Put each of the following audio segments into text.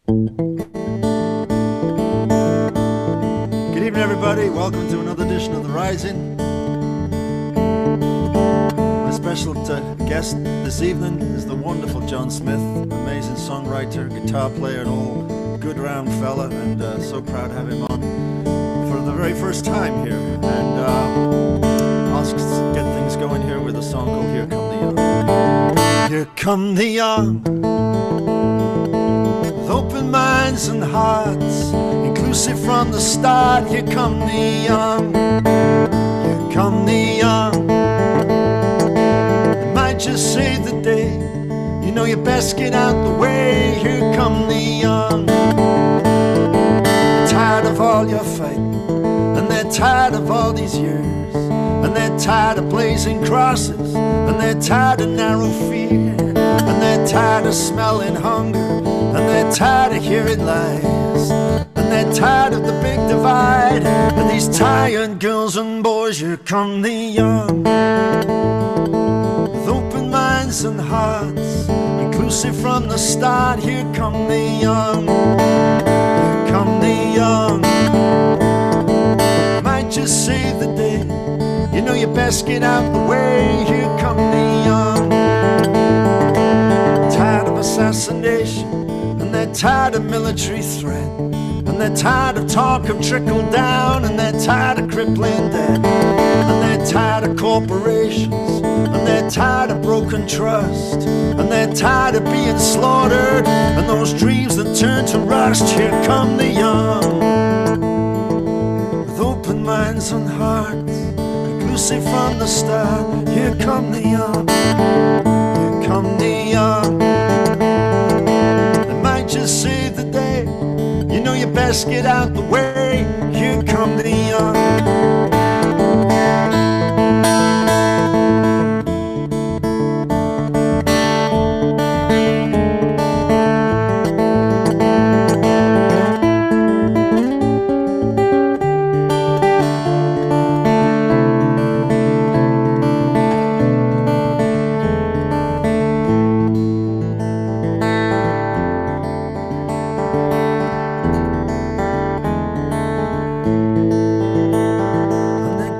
Good evening, everybody. Welcome to another edition of The Rising. My special guest this evening is the wonderful John Smith, amazing songwriter, guitar player, and all good round fella, and so proud to have him on for the very first time here. And I'll get things going here with a song called Here Come the Young. Here come the young, with open minds and hearts, inclusive from the start. Here come the young, here come the young. It might just save the day, you know you best get out the way. Here come the young. They're tired of all your fighting, and they're tired of all these years, and they're tired of blazing crosses, and they're tired of narrow fear, and they're tired of smelling hunger, and they're tired of hearing lies, and they're tired of the big divide, and these tired girls and boys. Here come the young, with open minds and hearts, inclusive from the start. Here come the young, here come the young. Might just save the day, you know you best get out the way. Here come the young, tired of assassination, and they're tired of military threat, and they're tired of talk of trickle down, and they're tired of crippling debt, and they're tired of corporations, and they're tired of broken trust, and they're tired of being slaughtered, and those dreams that turn to rust. Here come the young, with open minds and hearts, inclusive from the start. Here come the young, here come the young. They might just save the day, you know you best get out the way. Here come the young.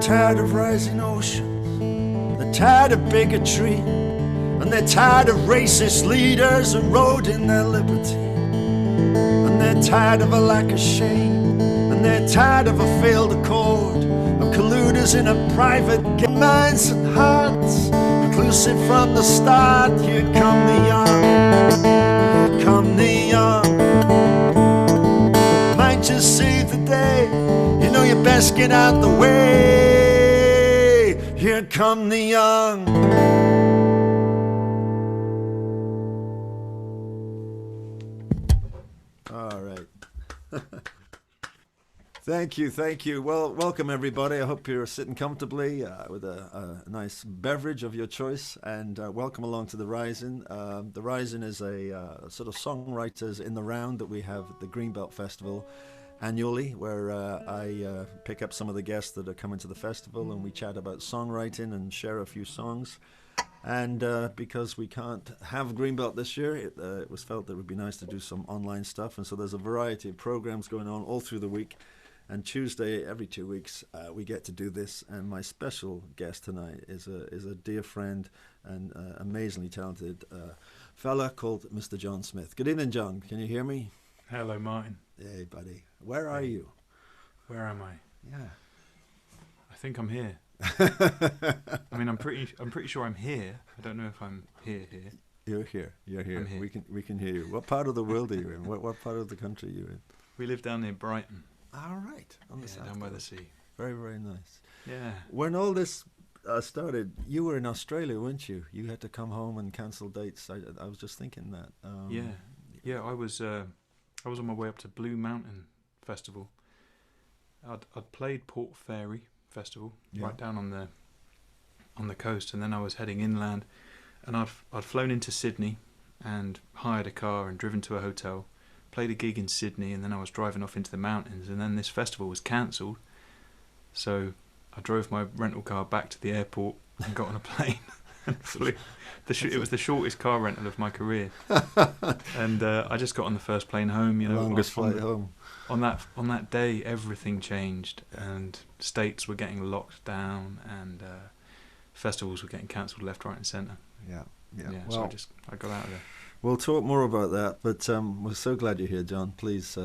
Tired of rising oceans, they're tired of bigotry, and they're tired of racist leaders eroding their liberty, and they're tired of a lack of shame, and they're tired of a failed accord, of colluders in a private game. Minds and hearts, inclusive from the start. Here come the young, here come the young. Might just save the day, you know you best get out the way. Here come the young. All right. Thank you. Well, welcome everybody. I hope you're sitting comfortably with a nice beverage of your choice, and welcome along to The Rising. The Rising is a sort of songwriters in the round that we have at the Greenbelt Festival annually, where I pick up some of the guests that are coming to the festival, and we chat about songwriting and share a few songs. And because we can't have Greenbelt this year, it was felt that it would be nice to do some online stuff, and so there's a variety of programs going on all through the week. And Tuesday, every 2 weeks, we get to do this. And my special guest tonight is a dear friend and amazingly talented fella called Mr. John Smith. Good evening, John. Can you hear me? Hello, Martyn. Hey, buddy. Where are you? Where am I? Yeah. I think I'm here. I mean, I'm pretty sure I'm here. I don't know if I'm here. You're here. You're here. I'm here. We can hear you. What part of the world are you in? What part of the country are you in? We live down near Brighton. All right. On the south down by the coast. sea. Very, very nice. Yeah. When all this started, you were in Australia, weren't you? You had to come home and cancel dates. I was just thinking that. Yeah. I was on my way up to Blue Mountain Festival. I'd played Port Fairy Festival right down on the coast, and then I was heading inland, and I'd flown into Sydney and hired a car and driven to a hotel, played a gig in Sydney, and then I was driving off into the mountains, and then this festival was cancelled, so I drove my rental car back to the airport and got on a plane It was the shortest car rental of my career, and I just got on the first plane home. You know, longest flight home. On that day, everything changed, and states were getting locked down, and festivals were getting cancelled left, right, and centre. Yeah. Well, so I got out of there. We'll talk more about that, but we're so glad you're here, John. Please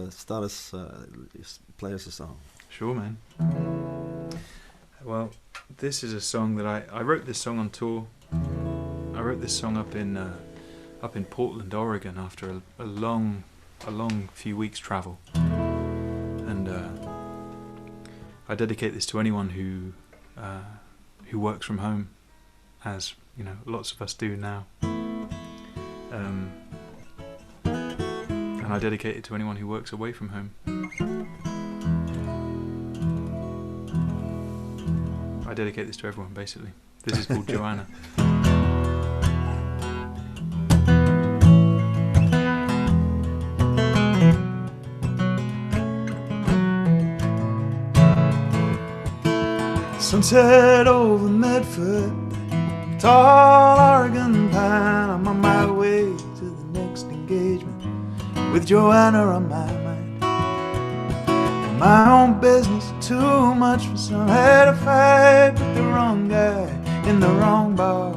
play us a song. Sure, man. Well, this is a song that I wrote this song on tour. I wrote this song up in Portland, Oregon, after a long few weeks travel, and I dedicate this to anyone who works from home, as you know, lots of us do now. And I dedicate it to anyone who works away from home. I dedicate this to everyone, basically. This is called Johanna. Sunset over Medford, tall Oregon pine. I'm on my way to the next engagement with Johanna on my mind. My own business, too much for some. Had a fight with the wrong guy in the wrong bar,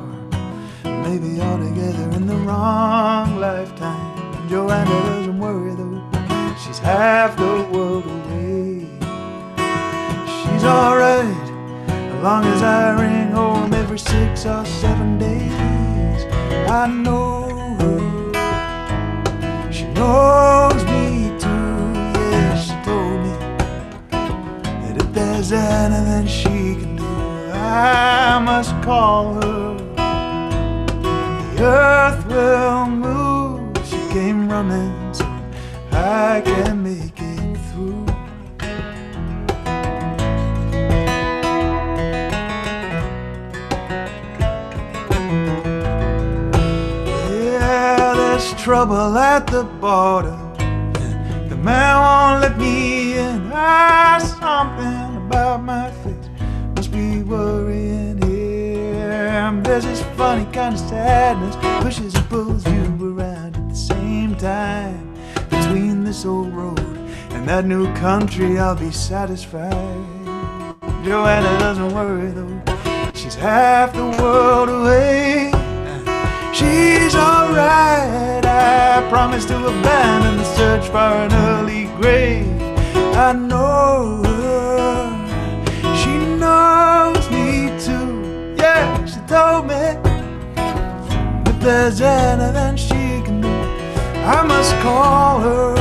maybe altogether in the wrong lifetime. Johanna doesn't worry though, she's half the world away. She's alright as long as I ring home every 6 or 7 days. I know her, she knows me too. Yeah, she told me that if there's anything she can do, I must call her. The earth will move, she came running so I can make it through. Trouble at the border, the man won't let me in. Something about my face must be worrying him. There's this funny kind of sadness, pushes and pulls you around at the same time. Between this old road and that new country, I'll be satisfied. Johanna doesn't worry though, she's half the world away. She's alright, I promise to abandon the search for an early grave. I know her, she knows me too. Yeah, she told me if there's anything she can do, I must call her.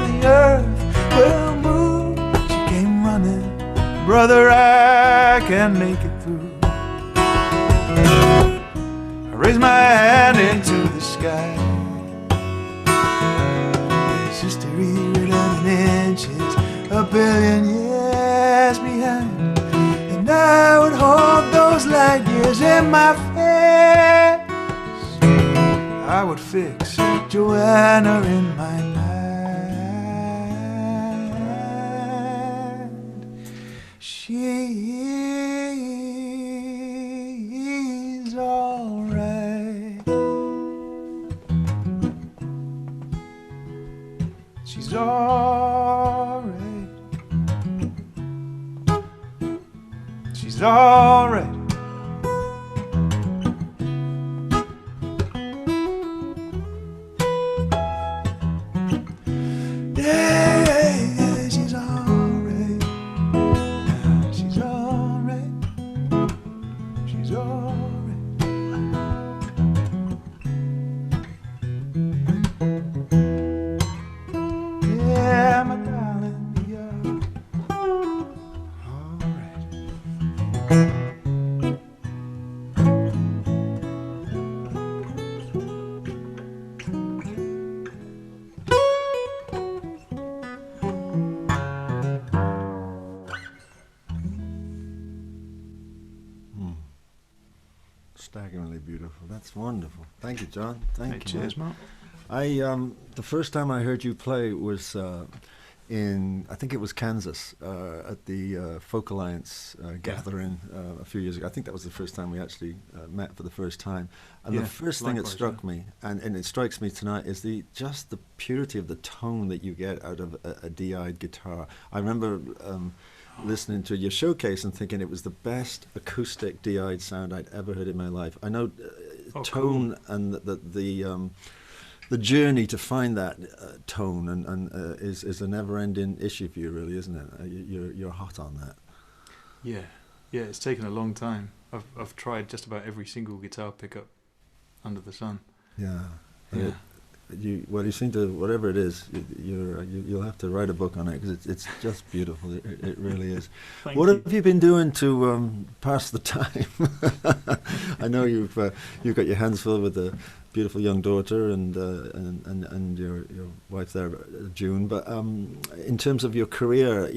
The earth will move, she came running. Brother, I can make it through. Raise my hand into the sky. There's history written in inches, a billion years behind, and I would hold those light years in my face. I would fix Johanna in my mind. She's alright. She's alright. She's alright. Yeah, she's alright. She's alright. She's alright. Yeah, my darling, you're alright. Staggeringly beautiful. That's wonderful. Thank you, John. Thank you. Cheers, Mark. The first time I heard you play was in, I think it was Kansas, at the Folk Alliance gathering a few years ago. I think that was the first time we actually met for the first time. And the first thing that struck me, and it strikes me tonight, is just the purity of the tone that you get out of a DI'd guitar. I remember listening to your showcase and thinking it was the best acoustic DI'd sound I'd ever heard in my life. I know tone and the journey to find that tone and is a never-ending issue for you, really, isn't it? You're hot on that. Yeah, it's taken a long time. I've tried just about every single guitar pickup under the sun. Yeah. Yeah. You seem to, whatever it is, you'll have to write a book on it, because it's just beautiful. It really is. What have you been doing to pass the time? I know you've got your hands full with a beautiful young daughter and your wife there, June. But in terms of your career,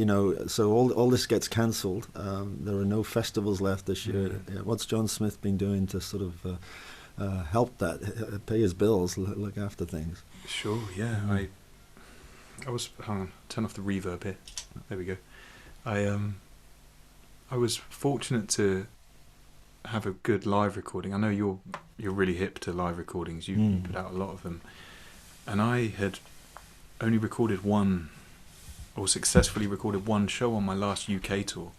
so all this gets cancelled. There are no festivals left this year. What's John Smith been doing to sort of help that, pay his bills, look after things? Sure, yeah. I was, hang on, turn off the reverb here. There we go. I was fortunate to have a good live recording. I know you're really hip to live recordings. You put out a lot of them, and I had only recorded one, or successfully recorded one show on my last UK tour.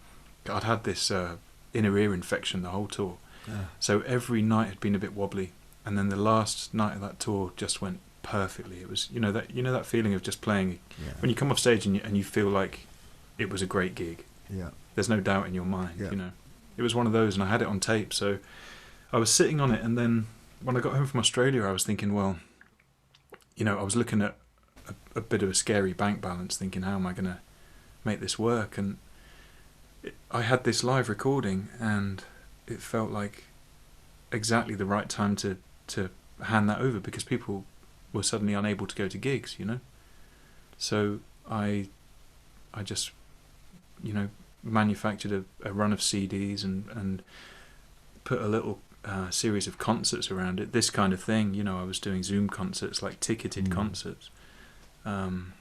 I'd had this inner ear infection the whole tour. Yeah. So every night had been a bit wobbly, and then the last night of that tour just went perfectly. It was that feeling of just playing when you come off stage and you feel like it was a great gig. Yeah, there's no doubt in your mind. Yeah. It was one of those, and I had it on tape. So I was sitting on it, and then when I got home from Australia, I was thinking, well, I was looking at a bit of a scary bank balance, thinking, how am I going to make this work? And I had this live recording, and it felt like exactly the right time to hand that over, because people were suddenly unable to go to gigs, So I just, manufactured a run of CDs and put a little series of concerts around it. This kind of thing, I was doing Zoom concerts, like ticketed concerts, and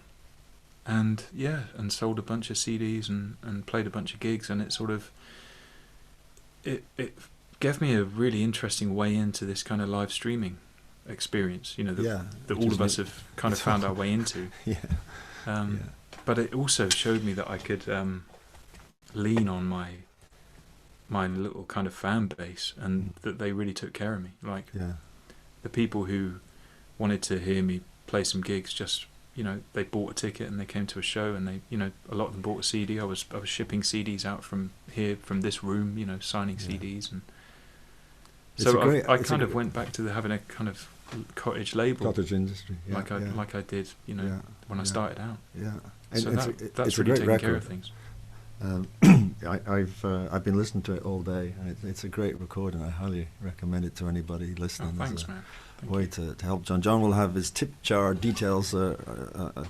sold a bunch of CDs and played a bunch of gigs, and it sort of it gave me a really interesting way into this kind of live streaming experience, that all of us have kind of found our way into. But it also showed me that I could lean on my little kind of fan base, and that they really took care of me. Like the people who wanted to hear me play some gigs, just they bought a ticket and they came to a show, and they a lot of them bought a CD. I was shipping CDs out from this room, signing CDs, and so I kind of went back to having a kind of cottage industry, like I did, when I started out. Yeah, and so that's really taking care of things. I've been listening to it all day, and it's a great recording. I highly recommend it to anybody listening. Oh, thanks, man. Way to help John. John will have his tip jar details at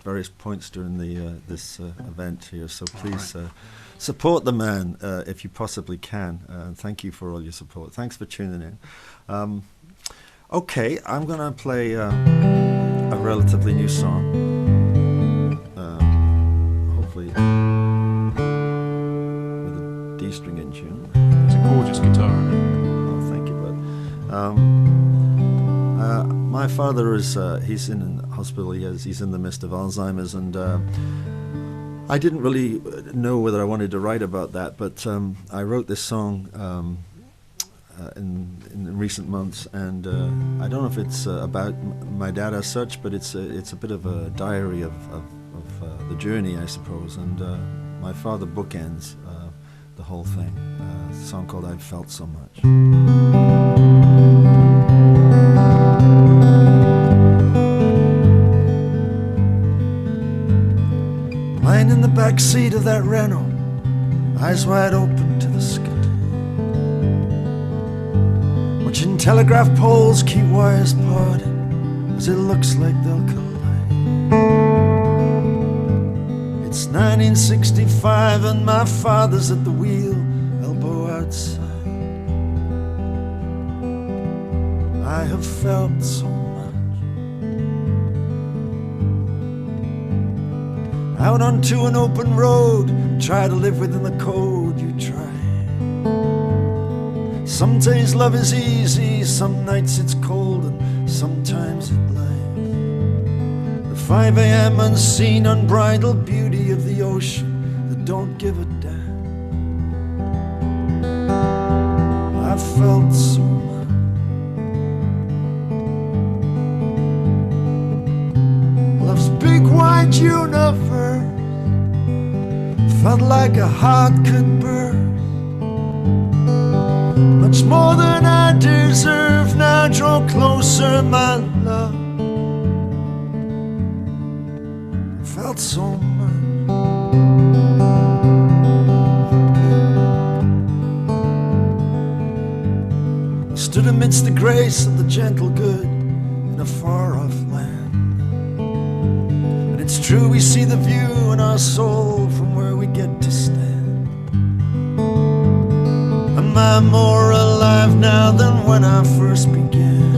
various points during this event here. So please support the man if you possibly can. Thank you for all your support. Thanks for tuning in. Okay, I'm going to play a relatively new song. Hopefully with a D-string in tune. It's a gorgeous guitar. Oh, thank you, bud. My father he's in hospital. He's in the midst of Alzheimer's, and I didn't really know whether I wanted to write about that, but I wrote this song in recent months, and I don't know if it's about my dad as such, but it's a bit of a diary of the journey, I suppose, and my father bookends the whole thing. It's a song called "I've Felt So Much." Lying in the back seat of that Renault, eyes wide open to the sky, watching telegraph poles keep wires parted as it looks like they'll collide. It's 1965 and my father's at the wheel, elbow outside. I have felt so much. out onto an open road, try to live within the code you try. Some days love is easy, some nights it's cold, and sometimes it lies. The 5 a.m. unseen, unbridled beauty of the ocean that don't give a damn. I felt so much. Love's big wide universe felt like a heart could burst. Much more than I deserve, now draw closer, my love. I felt so much. I stood amidst the grace of the gentle good in a far-off land. And it's true we see the view in our soul from where we get to stand. Am I more alive now than when I first began?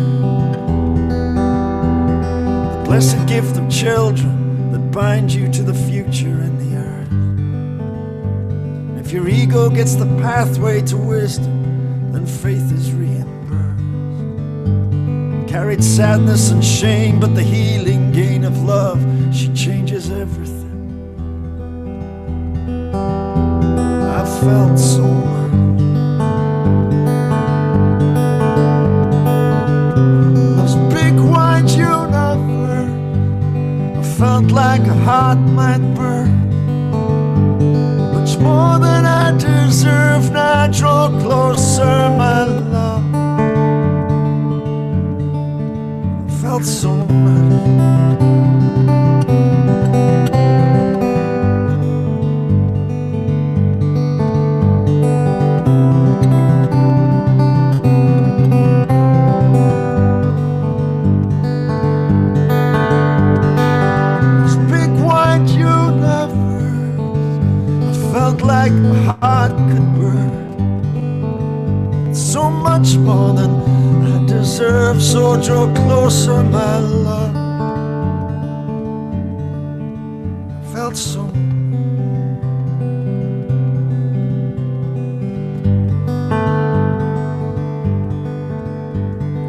The blessed gift of children that bind you to the future and the earth. And if your ego gets the pathway to wisdom, then faith is reimbursed. Carried sadness and shame, but the healing gain of love, she changes everything. I felt so much. Felt like a heart might burn. Much more than I deserve, now draw closer, my love. I felt so much. Like my heart could burn. So much more than I deserve, so draw closer, my love. I felt so.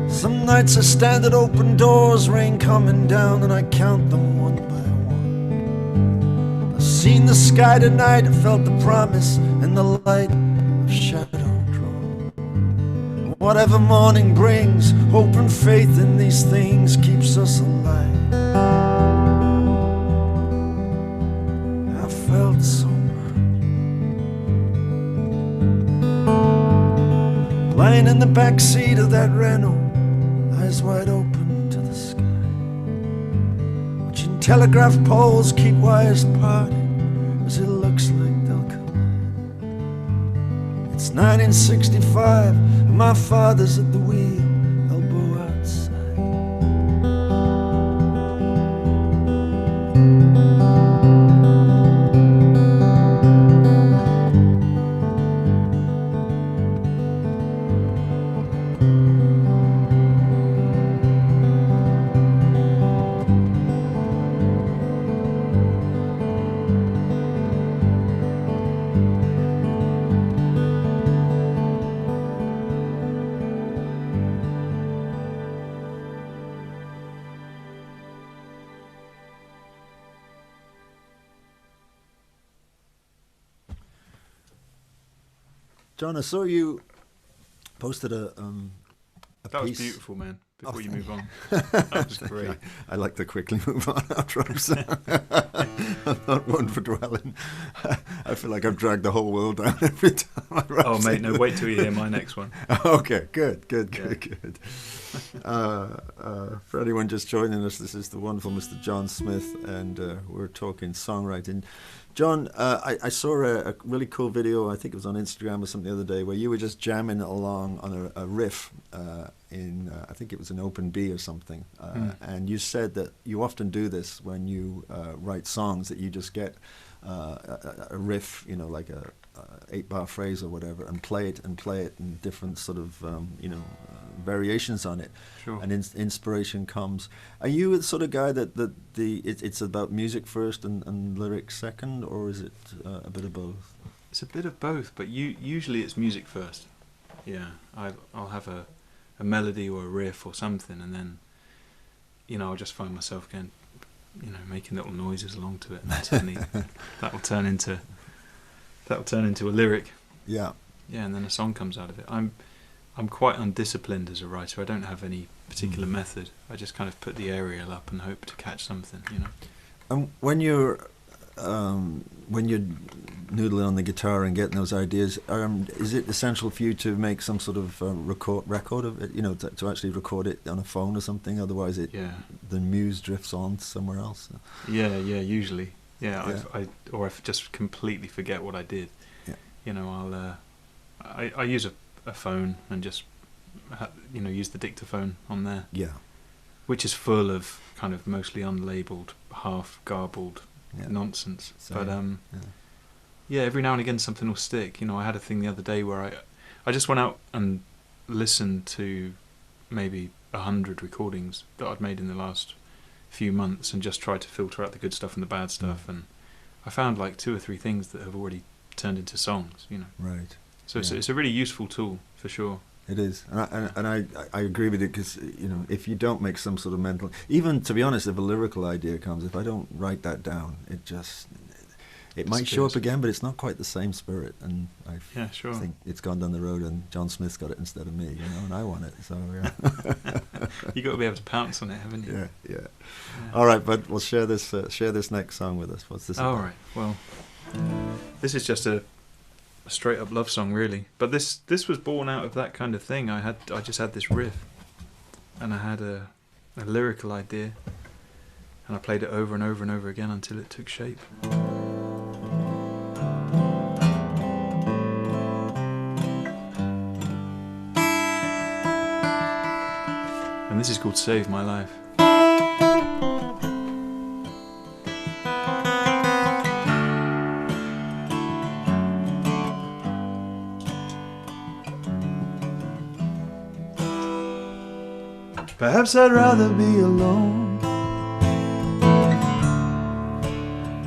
Some nights I stand at open doors, rain coming down, and I count them one by one. Seen the sky tonight, I felt the promise and the light of shadow draw. Whatever morning brings, hope and faith in these things keeps us alive. I felt so much. Lying in the back seat of that Renault, eyes wide open to the sky, watching telegraph poles keep wires parted as it looks like they'll collide. It's 1965, and my father's at the wheel, elbow outside. John, I saw you posted a that piece. Was beautiful, man. Before you move on, that was great. I like to quickly move on after I'm not one for dwelling. I feel like I've dragged the whole world down every time I write. Oh, mate, no, wait till you hear my next one. Okay, good. For anyone just joining us, this is the wonderful Mr. John Smith, and we're talking songwriting. John, I saw a really cool video, I think it was on Instagram or something the other day, where you were just jamming along on a riff in, I think it was an open B or something. And you said that you often do this when you write songs, that you just get a riff, you know, like a 8-bar phrase or whatever, and play it in different sort of, variations on it, Sure. and inspiration comes. Are you the sort of guy that it's about music first and lyrics second, or is it a bit of both? It's a bit of both, but usually it's music first. Yeah, I'll have a melody or a riff or something, and then, I'll just find myself going, making little noises along to it, and suddenly that'll turn into a lyric. Yeah. Yeah, and then a song comes out of it. I'm quite undisciplined as a writer. I don't have any particular method. I just kind of put the aerial up and hope to catch something, When you're noodling on the guitar and getting those ideas, is it essential for you to make some sort of record of it? To actually record it on a phone or something. Otherwise, the muse drifts on somewhere else. Yeah, usually. Yeah, I just completely forget what I did. Yeah. I use a phone and just use the dictaphone on there. Yeah. Which is full of kind of mostly unlabeled, half garbled nonsense. But every now and again something will stick. I had a thing the other day where I just went out and listened to maybe 100 recordings that I'd made in the last few months and just tried to filter out the good stuff and the bad stuff, and I found like 2 or 3 things that have already turned into songs. Right. So it's a really useful tool for sure. It is, and I agree with it, because if you don't make some sort of mental, even to be honest, if a lyrical idea comes, if I don't write that down, it might show up again, but it's not quite the same spirit. And I think it's gone down the road, and John Smith's got it instead of me, and I want it. So You got to be able to pounce on it, haven't you? Yeah. All right, but we'll share this next song with us. What's this about? All right. Well, this is just a straight up love song, really, but this was born out of that kind of thing. I just had this riff, and I had a lyrical idea, and I played it over and over and over again until it took shape. And this is called Save My Life. Perhaps I'd rather be alone,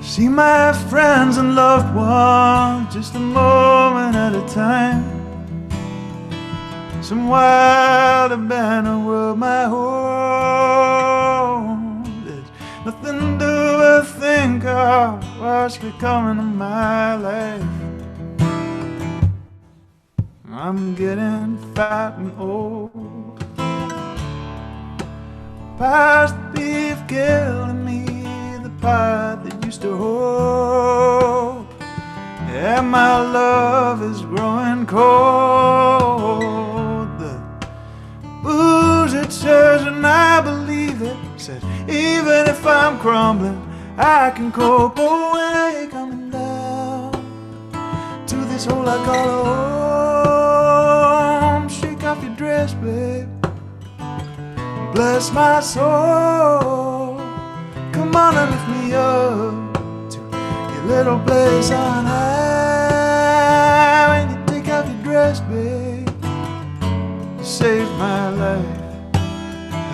see my friends and loved ones just a moment at a time. Some wild abandoned world, my home. There's nothing to think of what's becoming of my life. I'm getting fat and old, past the beef killing me, the part that used to hold. Yeah, my love is growing cold. The booze, it says, and I believe it, says even if I'm crumbling, I can cope. Oh, when I ain't coming down to this hole I call a home. Shake off your dress, babe, bless my soul. Come on and lift me up to your little place on high. When you take off your dress, babe, you saved my life.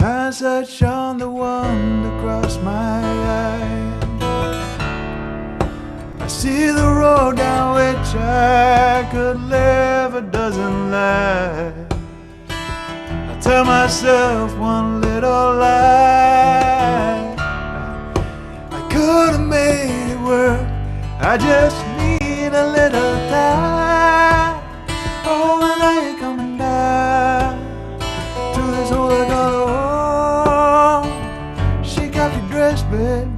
As I shone the wonder across my eyes, I see the road down which I could live a dozen lives. Tell myself one little lie, I could have made it work, I just need a little time. Oh, and I ain't coming down to this hole I got a home. Shake off your dress, babe,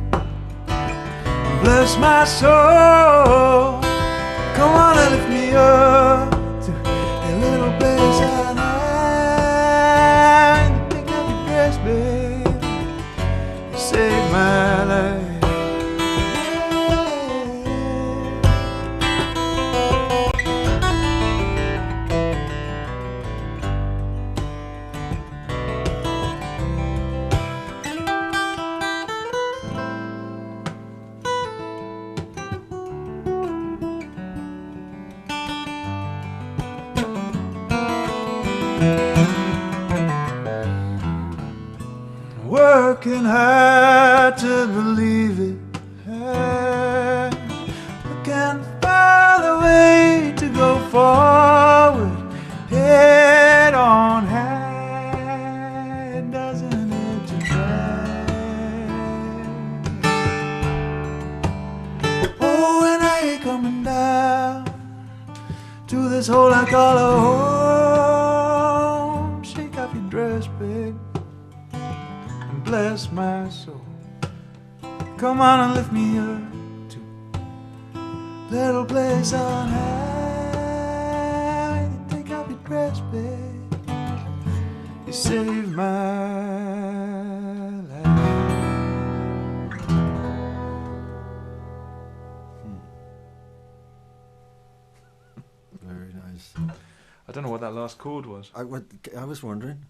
bless my soul. Come on and lift me up to a little place I know. Babe, save my life. working hard to believe it. I can't find a way to go forward, head on high, doesn't it to try? Oh, and I ain't coming down to this hole I call a home. Shake off your dress, babe, and bless my soul. Come on and lift me up to a little place on high. Take off your dress, babe, you saved my life. Very nice. I don't know what that last chord was. I was wondering.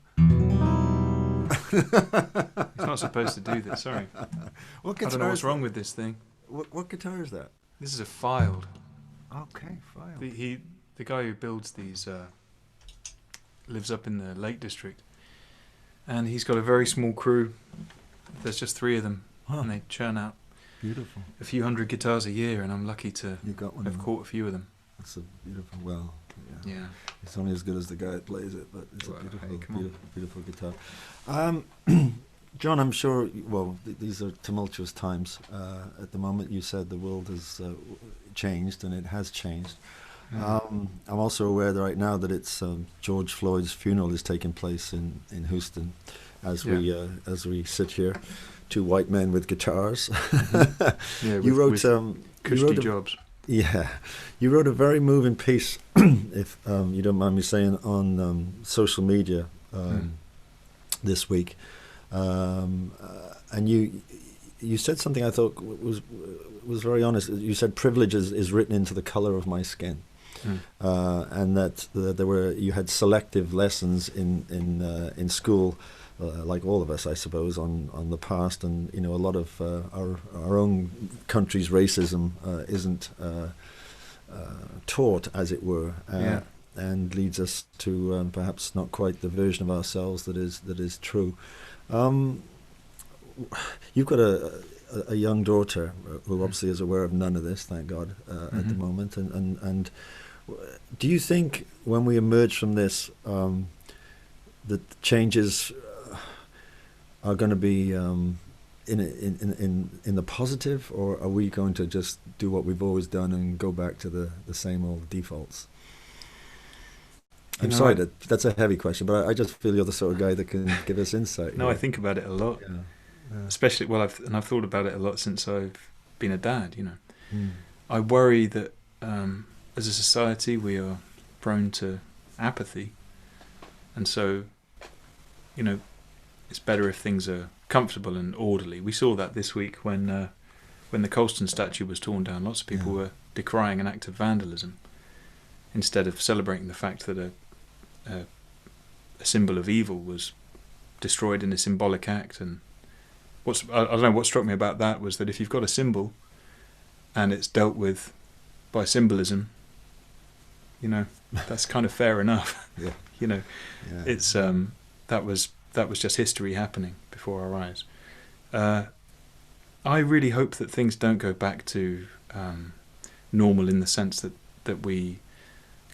It's not supposed to do this, sorry. What I guitar don't know what's is wrong with this thing. What guitar is that? This is a filed. Okay, fine. The guy who builds these lives up in the Lake District, and he's got a very small crew. There's just 3 of them, and they churn out Beautiful. a few hundred guitars a year, and I'm lucky to You got one. have caught a few of them. That's a beautiful. Well, yeah. Yeah. It's only as good as the guy that plays it, but it's Well, a beautiful, hey, come on. beautiful guitar. John, I'm sure. Well, these are tumultuous times at the moment. You said the world has changed, and it has changed. I'm also aware that right now that it's George Floyd's funeral is taking place in Houston, as we sit here, 2 white men with guitars. Yeah, You wrote cushy jobs. Yeah, you wrote a very moving piece, if you don't mind me saying, on social media this week, and you said something I thought was very honest. You said privilege is written into the color of my skin, and that you had selective lessons in school. Like all of us, I suppose, on the past, and a lot of our own country's racism isn't taught, as it were, and leads us to perhaps not quite the version of ourselves that is true. You've got a young daughter who obviously is aware of none of this, thank God, at the moment. And do you think when we emerge from this, that changes are going to be in the positive, or are we going to just do what we've always done and go back to the same old defaults? I'm sorry, that's a heavy question, but I just feel you're the sort of guy that can give us insight. No, I think about it a lot, especially I've thought about it a lot since I've been a dad. I worry that as a society we are prone to apathy, and so it's better if things are comfortable and orderly. We saw that this week when the Colston statue was torn down. Lots of people were decrying an act of vandalism instead of celebrating the fact that a symbol of evil was destroyed in a symbolic act. And I don't know, what struck me about that was that if you've got a symbol and it's dealt with by symbolism, that's kind of fair enough. It's that was just history happening before our eyes. I really hope that things don't go back to normal, in the sense that we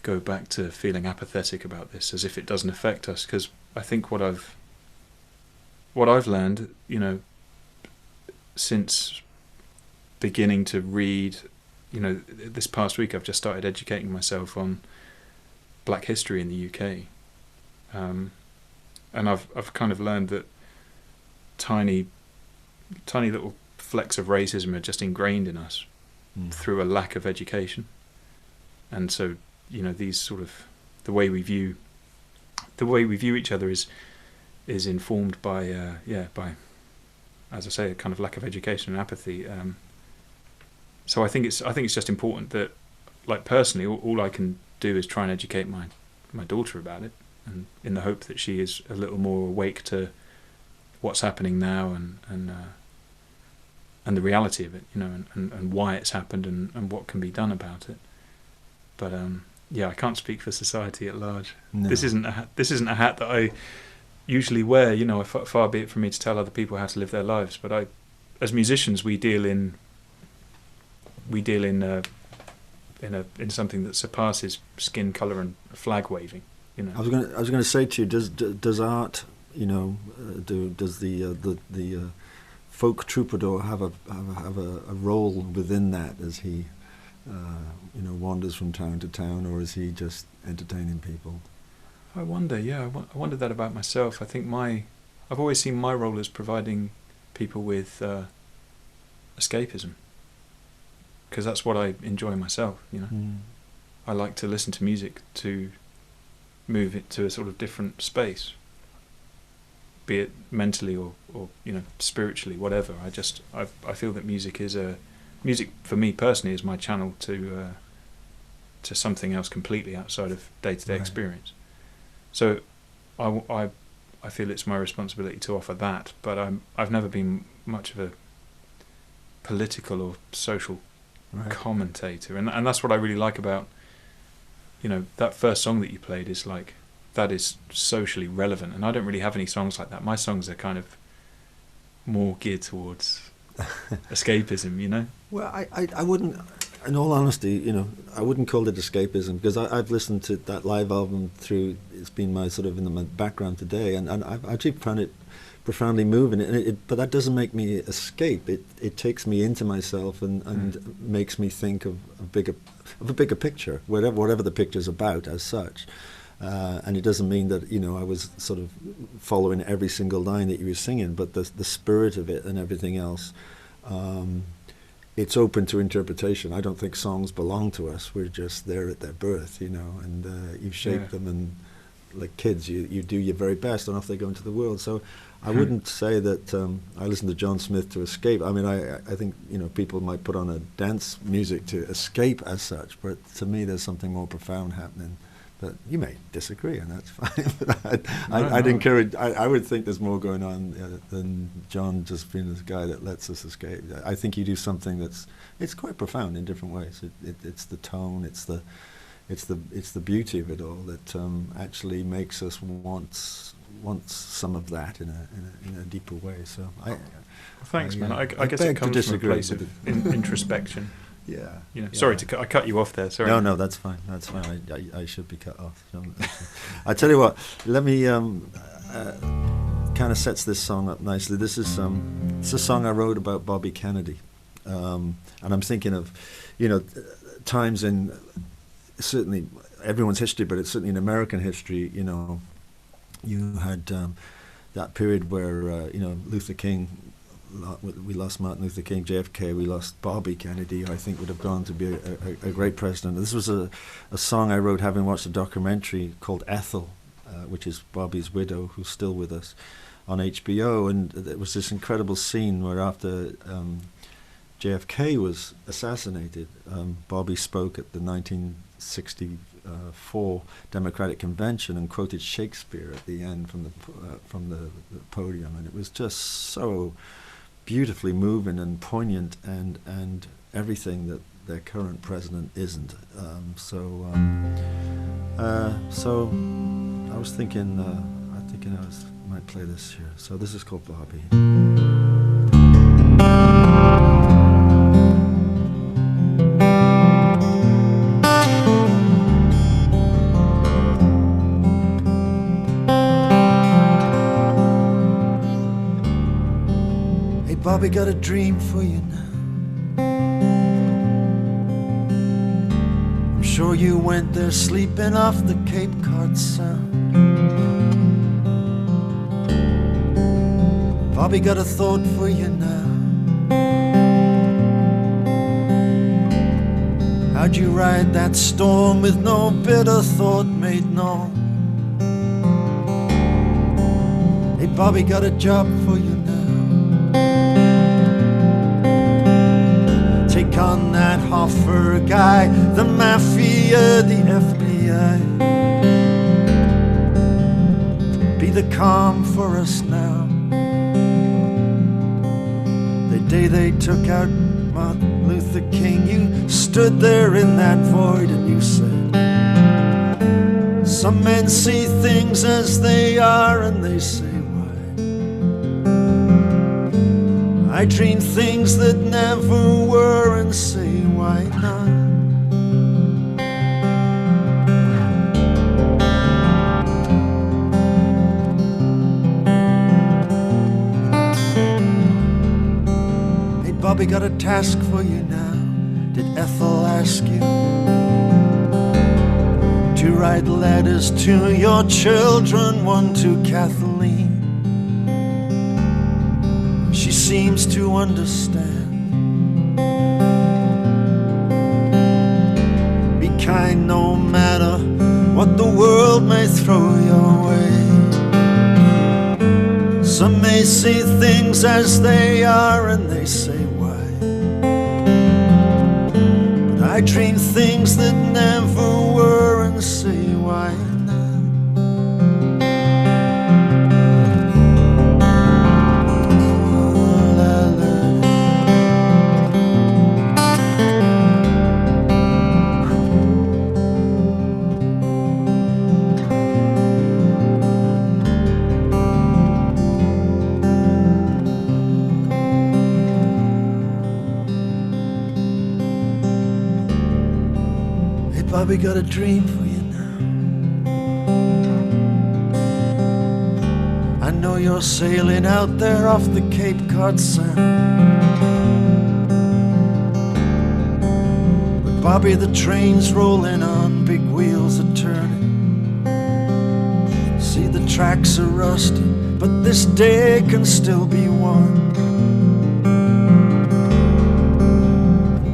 go back to feeling apathetic about this, as if it doesn't affect us. Because I think what I've learned, since beginning to read, this past week I've just started educating myself on Black history in the UK. And I've kind of learned that tiny little flecks of racism are just ingrained in us through a lack of education. And so, these sort of the way we view each other is informed by by, as I say, a kind of lack of education and apathy. So I think it's just important that, like, personally, all I can do is try and educate my daughter about it, and in the hope that she is a little more awake to what's happening now and the reality of it, and why it's happened and what can be done about it. But I can't speak for society at large. No. This isn't a hat that usually where, you know, far be it from me to tell other people how to live their lives, but as musicians, we deal in something that surpasses skin color and flag waving. You know. I was going to say to you, does art, you know, does the folk troubadour have a role within that as he, you know, wanders from town to town, or is he just entertaining people? I wonder. Yeah, I wonder that about myself. I think I've always seen my role as providing people with escapism, because that's what I enjoy myself. You know, I like to listen to music to move it to a sort of different space, be it mentally or you know, spiritually, whatever. I feel that music for me personally is my channel to something else completely outside of day-to-day experience. So I feel it's my responsibility to offer that, but I've never been much of a political or social commentator, and that's what I really like about, you know, that first song that you played is like, that is socially relevant, and I don't really have any songs like that. My songs are kind of more geared towards escapism, you know. Well, I wouldn't, in all honesty, you know, I wouldn't call it escapism, because I've listened to that live album through, it's been my sort of in my background today, and I've actually found it profoundly moving. But that doesn't make me escape. It takes me into myself and makes me think of a bigger picture, whatever the picture's about as such. And it doesn't mean that, you know, I was sort of following every single line that you were singing, but the spirit of it and everything else, it's open to interpretation. I don't think songs belong to us. We're just there at their birth, you know, and you shape them, and like kids, you do your very best, and off they go into the world. So I wouldn't say that I listen to John Smith to escape. I mean, I think, you know, people might put on a dance music to escape as such, but to me there's something more profound happening. But you may disagree, and that's fine. But I'd encourage. I would think there's more going on than John just being this guy that lets us escape. I think you do something it's quite profound in different ways. It's the tone, it's the beauty of it all that actually makes us want some of that in a deeper way. So thanks, man. I guess it comes from a place of introspection. Yeah. You know, sorry I cut you off there. Sorry. No, that's fine. That's fine. I should be cut off. I tell you what. Let me kind of sets this song up nicely. This is it's a song I wrote about Bobby Kennedy, and I'm thinking of, you know, times in certainly everyone's history, but it's certainly in American history. You know, you had that period where you know, Luther King. We lost Martin Luther King, JFK, we lost Bobby Kennedy, who I think would have gone to be a great president. This was a song I wrote having watched a documentary called Ethel, which is Bobby's widow, who's still with us, on HBO. And it was this incredible scene where after JFK was assassinated, Bobby spoke at the 1964 Democratic Convention and quoted Shakespeare at the end from the podium. And it was just so beautifully moving and poignant, and everything that their current president isn't. So I was thinking, I might play this here. So this is called Bobby. Bobby, got a dream for you now. I'm sure you went there sleeping off the Cape Cod Sound. Bobby, got a thought for you now. How'd you ride that storm with no bitter thought made known? Hey, Bobby, got a job for you now. Take on that Hoffer guy, the Mafia, the FBI. Be the calm for us now. The day they took out Martin Luther King, you stood there in that void and you said, Some men see things as they are and they say why. I dream things that never were and say why not. Hey Bobby, got a task for you now. Did Ethel ask you to write letters to your children, one to Kathleen? She seems to understand. Be kind no matter what the world may throw your way. Some may see things as they are and they say why. But I dream things that never were and say why not. Bobby, got a dream for you now. I know you're sailing out there off the Cape Cod Sound. But Bobby, the train's rolling on, big wheels are turning. See, the tracks are rusty, but this day can still be won.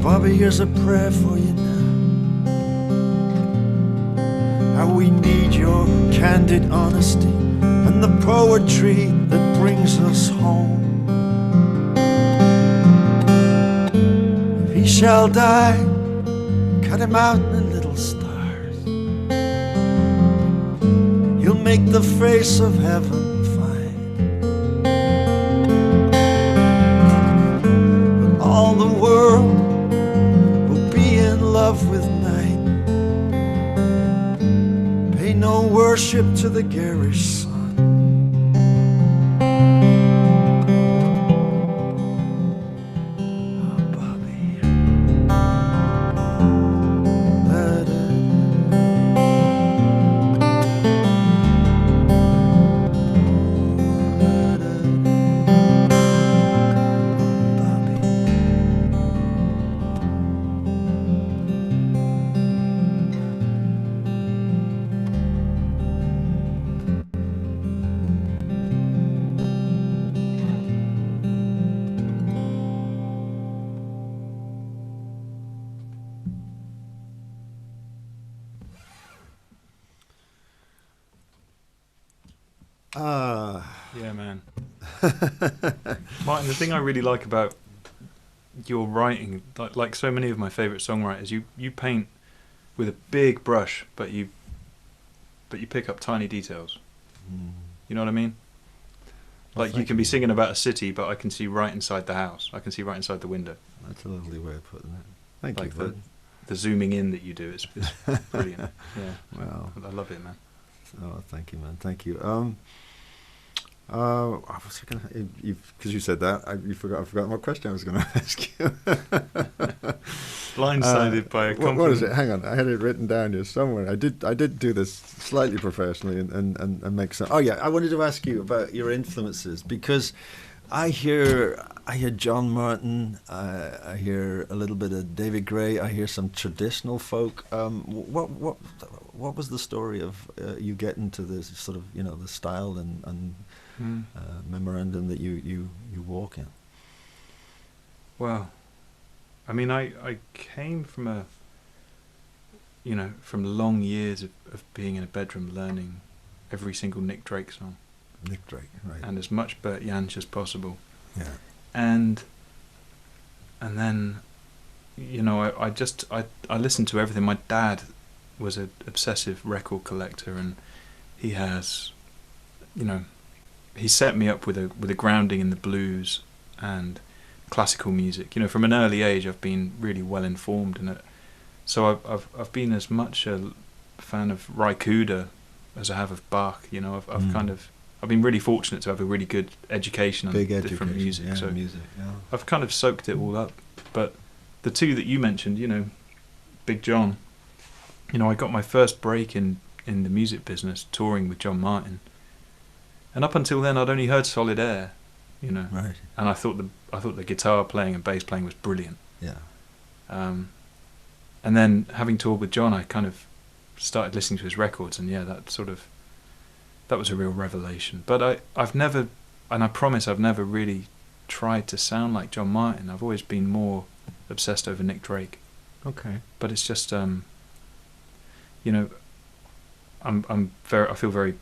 Bobby, here's a prayer for you now. How we need your candid honesty and the poetry that brings us home. If he shall die, cut him out in little stars. He'll make the face of heaven fine. But all the world will be in love with night. No worship to the garish sun. Oh, Bobby. Yeah, man. Martyn, the thing I really like about your writing, like so many of my favourite songwriters, you paint with a big brush, but you pick up tiny details. You know what I mean? Well, like you can be singing about a city, but I can see right inside the house. I can see right inside the window. That's a lovely way of putting it. Thank like you. The zooming in that you do is brilliant. Yeah. Well, I love it, man. Oh, thank you, man. Thank you. I was gonna, because you said that, I forgot what question I was going to ask you. Blindsided by a compliment. What is it? Hang on, I had it written down here somewhere. I did do this slightly professionally and make some. Oh yeah, I wanted to ask you about your influences, because I hear John Martyn, I hear a little bit of David Gray, I hear some traditional folk. What was the story of you getting to this sort of, the style and memorandum that you walk in? Well, I mean, I came from from long years of being in a bedroom learning every single Nick Drake song. Nick Drake, right. And as much Bert Jansch as possible. Yeah. And then, I listened to everything. My dad was an obsessive record collector, and he has, he set me up with a grounding in the blues and classical music. From an early age, I've been really well informed in it. So I've been as much a fan of Ry Cooder as I have of Bach. You know, I've been really fortunate to have a really good education on different music. Yeah, so music. Yeah. I've kind of soaked it all up. But the two that you mentioned, you know, Big John, you know, I got my first break in the music business touring with John Martyn. And up until then, I'd only heard Solid Air, you know. Right. And I thought the guitar playing and bass playing was brilliant. Yeah. And then having toured with John, I kind of started listening to his records, and yeah, that was a real revelation. But I've never, and I promise I've never really tried to sound like John Martyn. I've always been more obsessed over Nick Drake. Okay. But it's just, you know, I feel very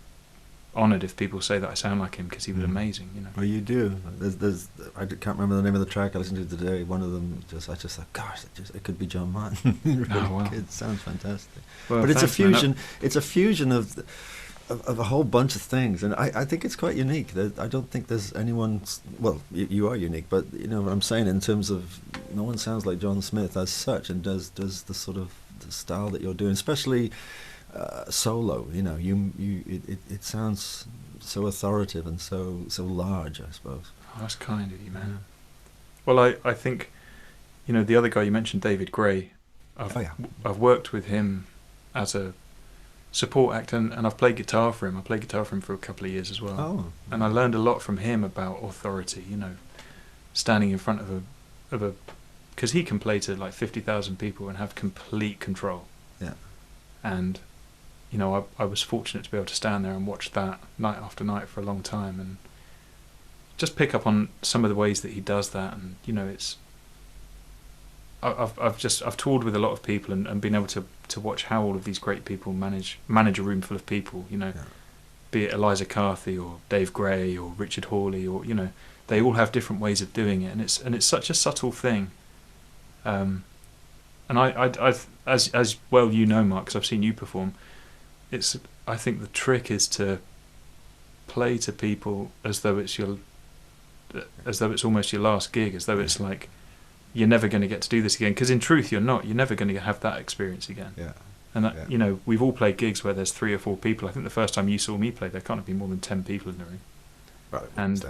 honoured if people say that I sound like him, because he was amazing, you know. Well, you do. I can't remember the name of the track I listened to today. One of them, I just thought, gosh, it could be John Martyn. It sounds fantastic. Well, but it's a fusion. It's a fusion of a whole bunch of things, and I think it's quite unique. I don't think there's anyone. Well, you are unique, but you know what I'm saying in terms of no one sounds like John Smith as such, and does the sort of the style that you're doing, especially solo. You know, it sounds so authoritative and so large, I suppose. Oh, that's kind of you, man. Well, I think, you know, the other guy you mentioned, David Gray. I've worked with him as a support act, and I've played guitar for him. I played guitar for him for a couple of years as well. Oh. And I learned a lot from him about authority, you know, standing in front of a because he can play to like 50,000 people and have complete control. Yeah. And, you know, I was fortunate to be able to stand there and watch that night after night for a long time, and just pick up on some of the ways that he does that. And, you know, it's I've toured with a lot of people and been able to watch how all of these great people manage a room full of people, you know, be it Eliza Carthy or Dave Gray or Richard Hawley, or, you know, they all have different ways of doing it, and it's such a subtle thing. And I've as well, you know, Mark, because I've seen you perform. I think the trick is to play to people as though it's almost your last gig, as though it's like you're never going to get to do this again, because in truth you're not. You're never going to have that experience again. Yeah. And that, you know, we've all played gigs where there's 3 or 4 people. I think the first time you saw me play, there can't have been more than 10 people in the room. Right. And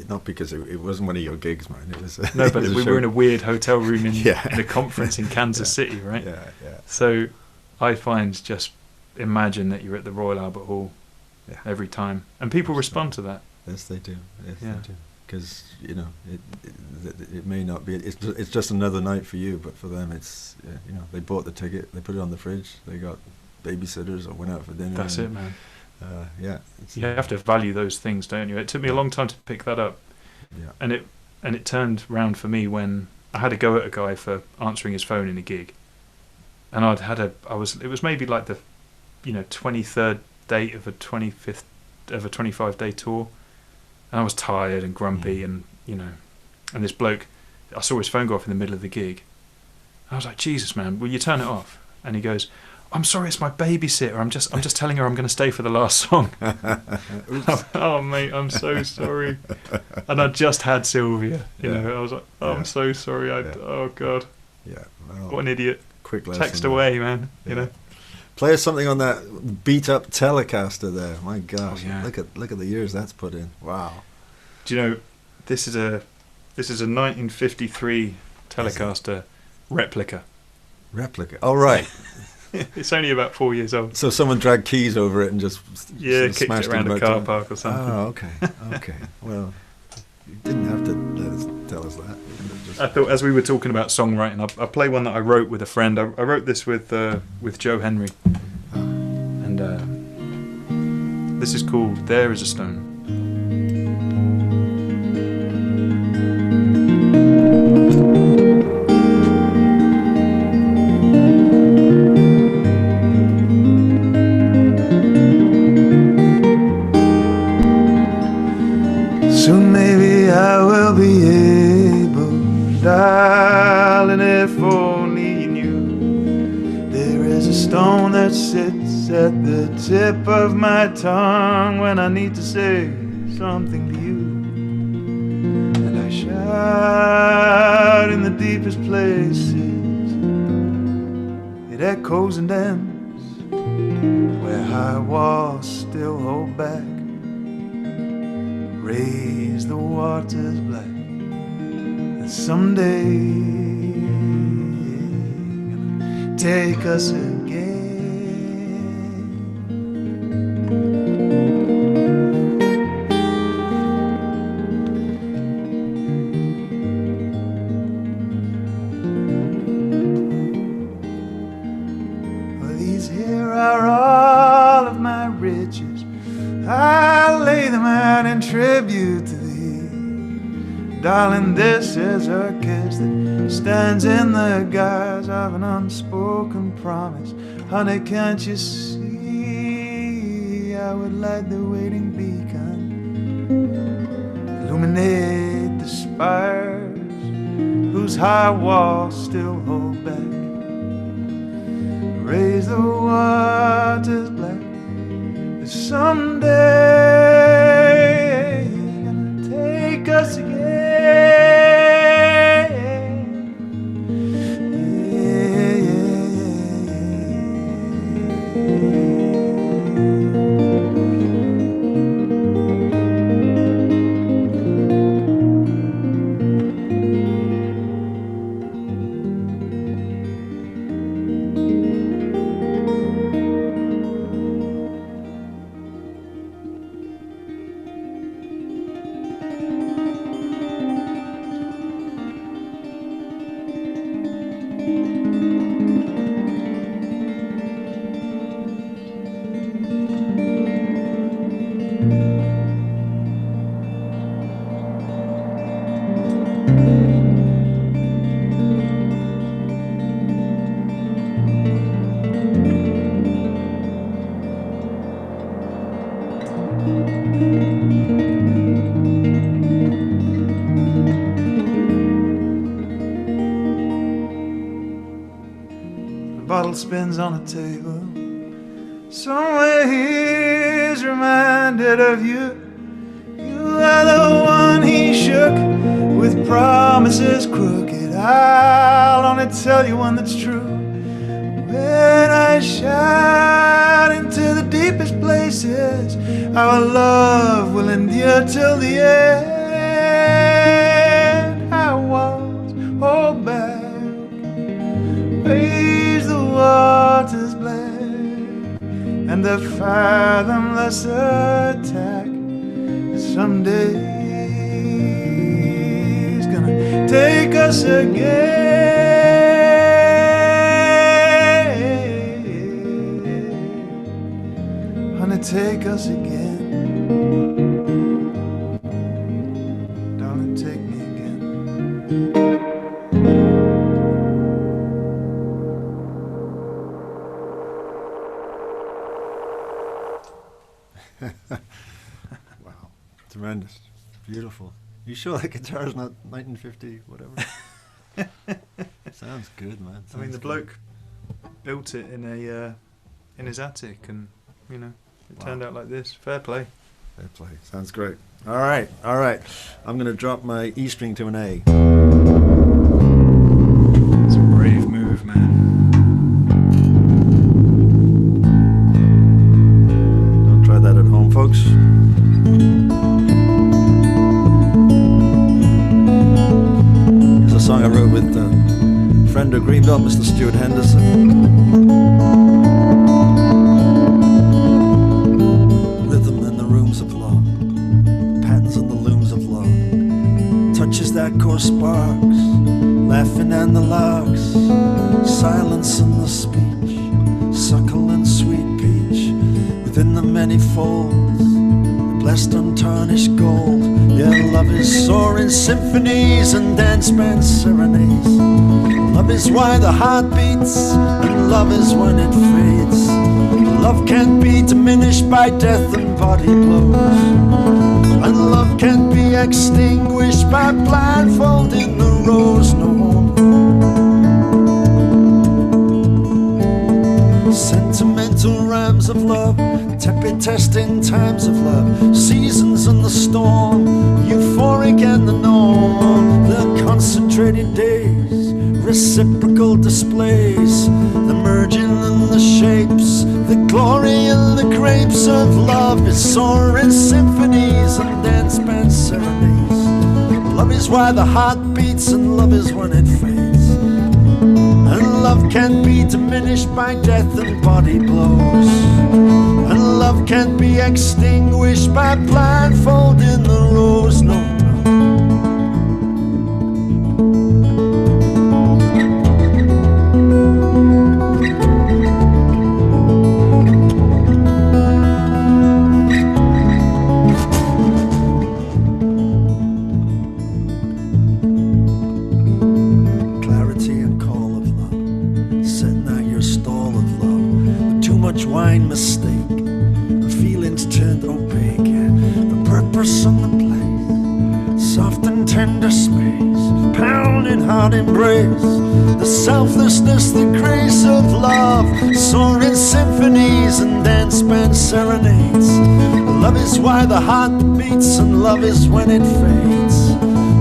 not because it wasn't one of your gigs, man. It was no, but we were in a weird hotel room in a conference in Kansas City, right? Yeah, yeah. So I find, just imagine that you're at the Royal Albert Hall every time, and people respond to that. Yes, they do. Yes, they do. Because, you know, it may not be. It's just another night for you, but for them, it's you know, they bought the ticket, they put it on the fridge, they got babysitters or went out for dinner. That's it, man. You have to value those things, don't you? It took me a long time to pick that up. Yeah. And it turned round for me when I had a go at a guy for answering his phone in a gig, and it was maybe like the, you know, 23rd date of a 25-day tour. And I was tired and grumpy, and, you know, and this bloke, I saw his phone go off in the middle of the gig. I was like, Jesus, man, will you turn it off? And he goes, I'm sorry, it's my babysitter. I'm just telling her I'm going to stay for the last song. Oh, mate, I'm so sorry. And I just had Sylvia. You know, I was like, I'm so sorry. Oh God. Yeah. Well, what an idiot. Quick lesson. Text away, man. You know. Play us something on that beat-up Telecaster there. My gosh, look at the years that's put in. Wow. Do you know, this is a 1953 Telecaster replica. Replica. Oh, right. It's only about 4 years old. So someone dragged keys over it and just kicked it around a car park or something. Oh, okay. Okay. Well, you didn't have to tell us that. I thought, as we were talking about songwriting, I play one that I wrote with a friend. I wrote this with Joe Henry, and this is called "There Is a Stone." Soon maybe I will be able, darling, if only you knew. There is a stone that sits at the tip of my tongue when I need to say something to you. And I shout in the deepest places. It echoes and ends where high walls still hold back. Raise the waters black. And someday gonna take us again. Well, these here are all of my riches. I lay them out in tribute to thee. Darling, this is a kiss that stands in the guise of an unspoken promise. Honey, can't you see I would light the waiting beacon, illuminate the spires whose high walls still hold back, raise the waters black. Someday gonna take us again. Bottle spins on a table. Somewhere he's reminded of you. You are the one he shook with promises crooked. I'll only tell you one that's true. When I shout into the deepest places, our love will endure till the end. I was hold back. Raise the waters black, and the fathomless attack someday is gonna take us again. Honey, take us again. Darling, take me again. Wow, tremendous, beautiful. You sure that guitar's not 1950, whatever? Sounds good, man. I mean, the Sounds bloke built it in a in his attic, and you know, it turned out like this. Fair play. Fair play. Sounds great. All right, all right. I'm going to drop my E string to an A. It's a brave move, man. Don't try that at home, folks. Here's a song I wrote with a friend of Greenbelt, Mr. Stuart Henderson. That coarse sparks, laughing and the larks, silence in the speech, suckling sweet peach, within the many folds, the blessed untarnished gold. Yeah, love is soaring symphonies and dance band serenades. Love is why the heart beats, and love is when it fades. Love can't be diminished by death and body blows, and love can't be extinguished by blindfolding the rose. No, sentimental rhymes of love, tepid testing times of love, seasons in the storm, euphoric and the norm, the concentrated days, reciprocal displays, the merging and the shapes, the glory and the grapes of love is soaring symphonies and dance band serenades. Love is why the heart beats, and love is when it fades. And love can't be diminished by death and body blows. And love can't be extinguished by blindfolding the rose. No, no. Clarity and call of love, setting out your stall of love. But too much wine mistake, the feelings turned opaque. The purpose on the place, soft and tender space, pounding heart embrace. The selflessness, the grace of love, soaring symphonies and dance band serenades. Love is why the heart beats, and love is when it fades.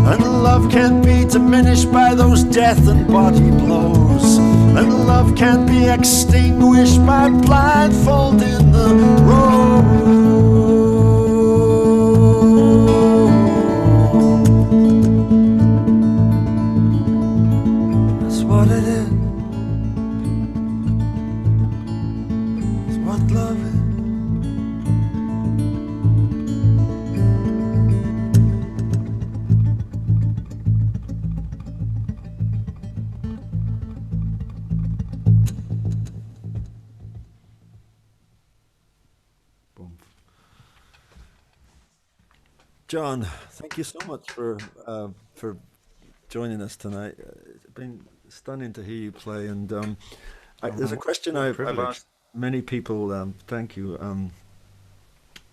And love can't be diminished by those death and body blows. And love can't be extinguished by blindfolding the road. That's what it is. It's what love is. John, thank you so much for joining us tonight. It's been stunning to hear you play, and there's a question I've asked many people. Thank you. At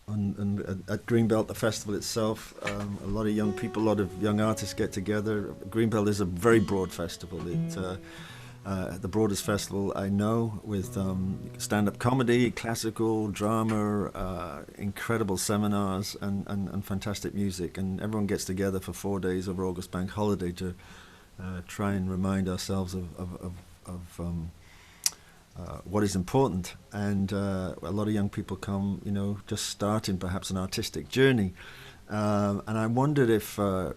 Greenbelt, the festival itself, a lot of young people, a lot of young artists get together. Greenbelt is a very broad festival. It the broadest festival I know, with stand-up comedy, classical, drama, incredible seminars, and fantastic music. And everyone gets together for 4 days over August Bank Holiday to try and remind ourselves of what is important. And a lot of young people come, just starting perhaps an artistic journey. And I wondered if there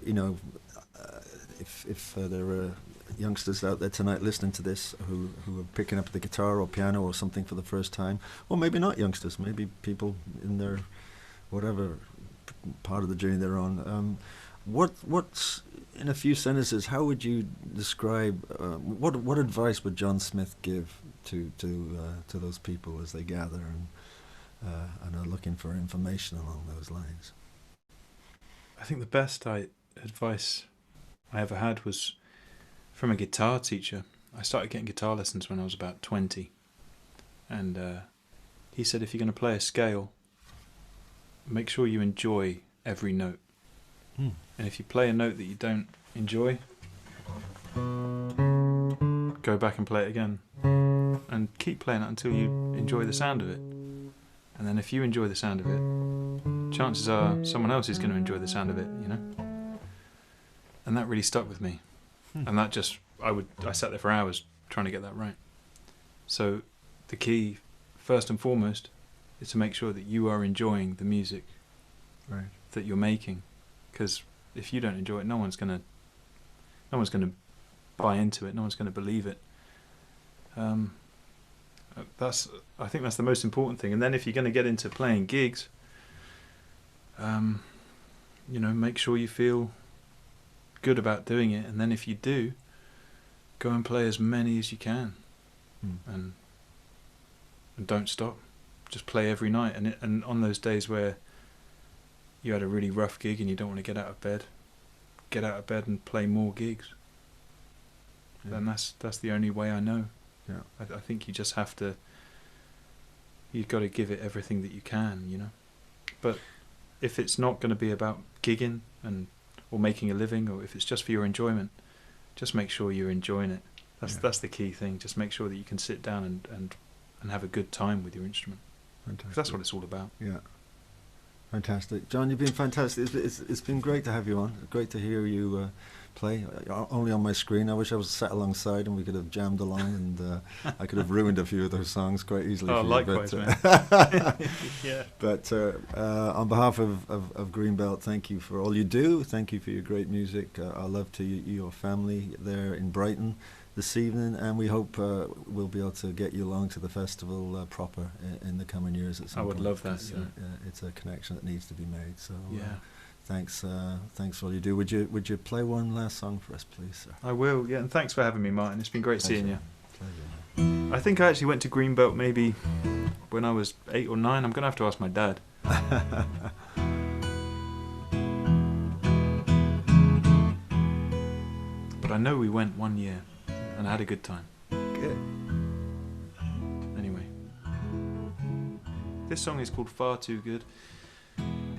are youngsters out there tonight listening to this who are picking up the guitar or piano or something for the first time, or maybe not youngsters, maybe people in their whatever part of the journey they're on. What's in a few sentences? How would you describe what advice would John Smith give to those people as they gather and are looking for information along those lines? I think the best advice I ever had was from a guitar teacher. I started getting guitar lessons when I was about 20, and he said, if you're going to play a scale, make sure you enjoy every note. And if you play a note that you don't enjoy, go back and play it again, and keep playing it until you enjoy the sound of it. And then if you enjoy the sound of it, chances are someone else is going to enjoy the sound of it, and that really stuck with me. And that just, I sat there for hours trying to get that right. So the key, first and foremost, is to make sure that you are enjoying the music that you're making. Because if you don't enjoy it, no one's gonna buy into it. No one's gonna believe it. I think that's the most important thing. And then if you're going to get into playing gigs, make sure you feel good about doing it, and then if you do, go and play as many as you can, and don't stop. Just play every night, and on those days where you had a really rough gig and you don't want to get out of bed and play more gigs. And that's the only way I know. I think you just have to. You've got to give it everything that you can, But if it's not going to be about gigging or making a living, or if it's just for your enjoyment, just make sure you're enjoying it. That's the key thing. Just make sure that you can sit down and have a good time with your instrument. Fantastic. 'Cause that's what it's all about. Fantastic. John, you've been fantastic. It's been great to have you on. Great to hear you play. Only on my screen. I wish I was sat alongside and we could have jammed along, and I could have ruined a few of those songs quite easily. Oh, for likewise, you, man. yeah. But on behalf of Greenbelt, thank you for all you do. Thank you for your great music. Our love to you, your family there in Brighton this evening, and we hope we'll be able to get you along to the festival proper in the coming years at some point. I would love that. It's a connection that needs to be made. So thanks for all you do. Would you play one last song for us, please, sir? I will. Yeah, and thanks for having me, Martyn. It's been great seeing you. Pleasure. I think I actually went to Greenbelt maybe when I was 8 or 9. I'm gonna have to ask my dad. But I know we went one year, and I had a good time. Good. Anyway, this song is called Far Too Good.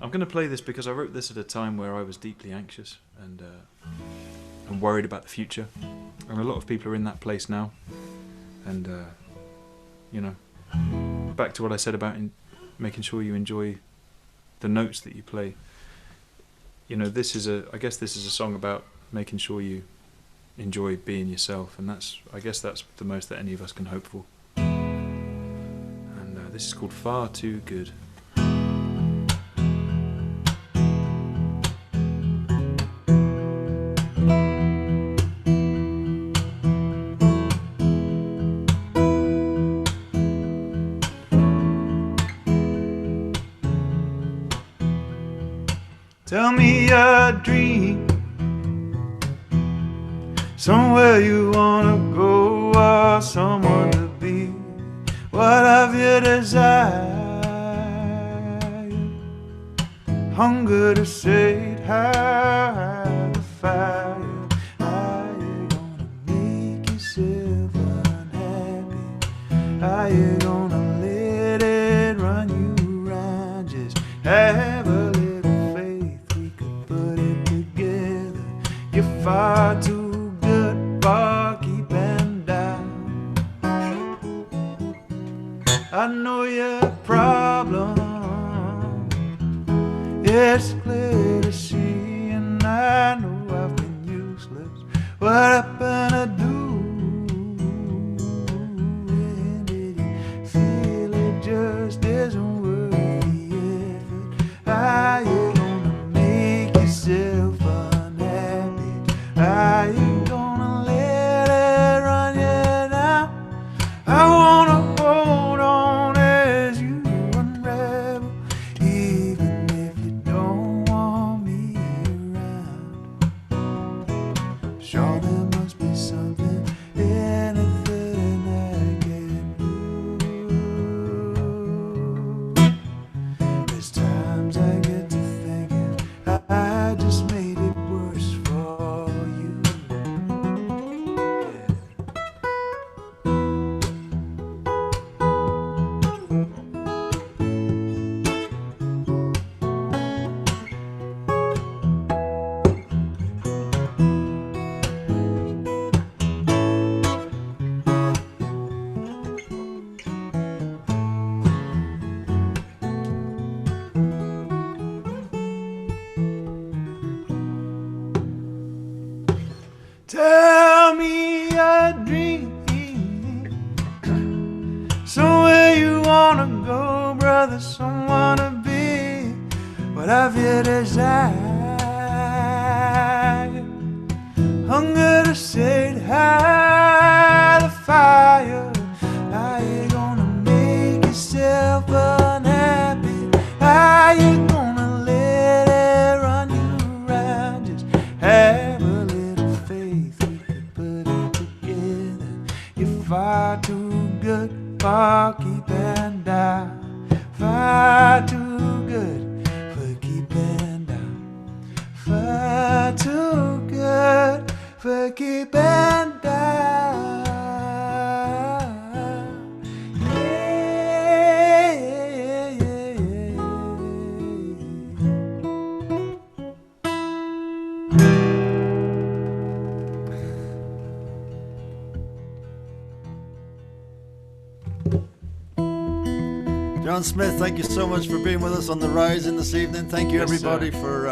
I'm going to play this because I wrote this at a time where I was deeply anxious and worried about the future. And a lot of people are in that place now. And, back to what I said about making sure you enjoy the notes that you play. I guess this is a song about making sure you enjoy being yourself, and I guess that's the most that any of us can hope for. And this is called Far Too Good. Tell me a dream, somewhere you wanna go or someone to be. What have you desired? Hunger to sate, hide the fire. Are you gonna make yourself unhappy? Are you gonna let it run you around? Just have a little faith, we could put it together. You're far too good for keeping down. I know your problem, it's clear to see, and I know I've been useless. What happened to do? When did you feel it just isn't worth the effort? Are you gonna make yourself unhappy? Are you gonna let it run you down? I wanna hold on as you unravel, even if you don't want me around. Sure, there must be something, anything I can do. There's times I get to thinking I just made it worse for you. Yeah. Tell me a dream, somewhere you wanna go, brother, someone to be. What have you desired? Hunger to sate, hide the fire. Are you gonna make yourself unhappy? Are you gonna let it run you around? Just have a little faith, we could put it together. You're far too good for keeping down. Far too good for keeping down. Far too good for keeping down. Yeah, yeah, yeah, yeah. John Smith, thank you so much for being with us on The Rising this evening. Thank you, Yes, everybody, for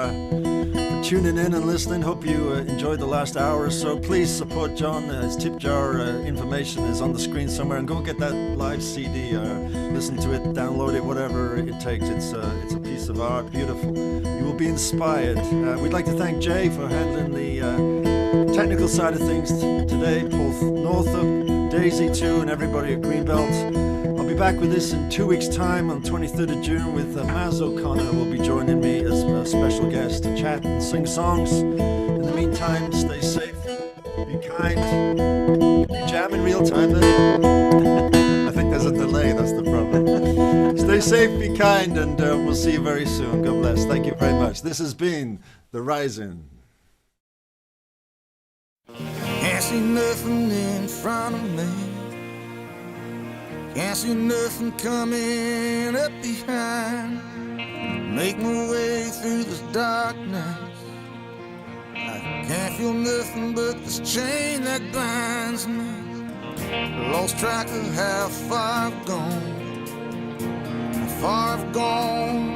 tuning in and listening. Hope you enjoyed the last hour or so. Please support John. His tip jar information is on the screen somewhere, and go get that live CD. Listen to it, download it, whatever it takes. It's a piece of art, beautiful. You will be inspired. We'd like to thank Jay for handling the technical side of things today. Paul Northup, Daisy too, and everybody at Greenbelt. I'll be back with this in 2 weeks' time on 23rd of June with Maz O'Connor will be joining me as a special guest to chat and sing songs. In the meantime, stay safe, be kind. You jam in real time then? I think there's a delay, that's the problem. Stay safe, be kind, and we'll see you very soon. God bless. Thank you very much. This has been The Rising. Can't see nothing in front of me. Can't see nothing coming up behind. Make my way through this darkness. I can't feel nothing but this chain that binds me. Lost track of how far I've gone. How far I've gone.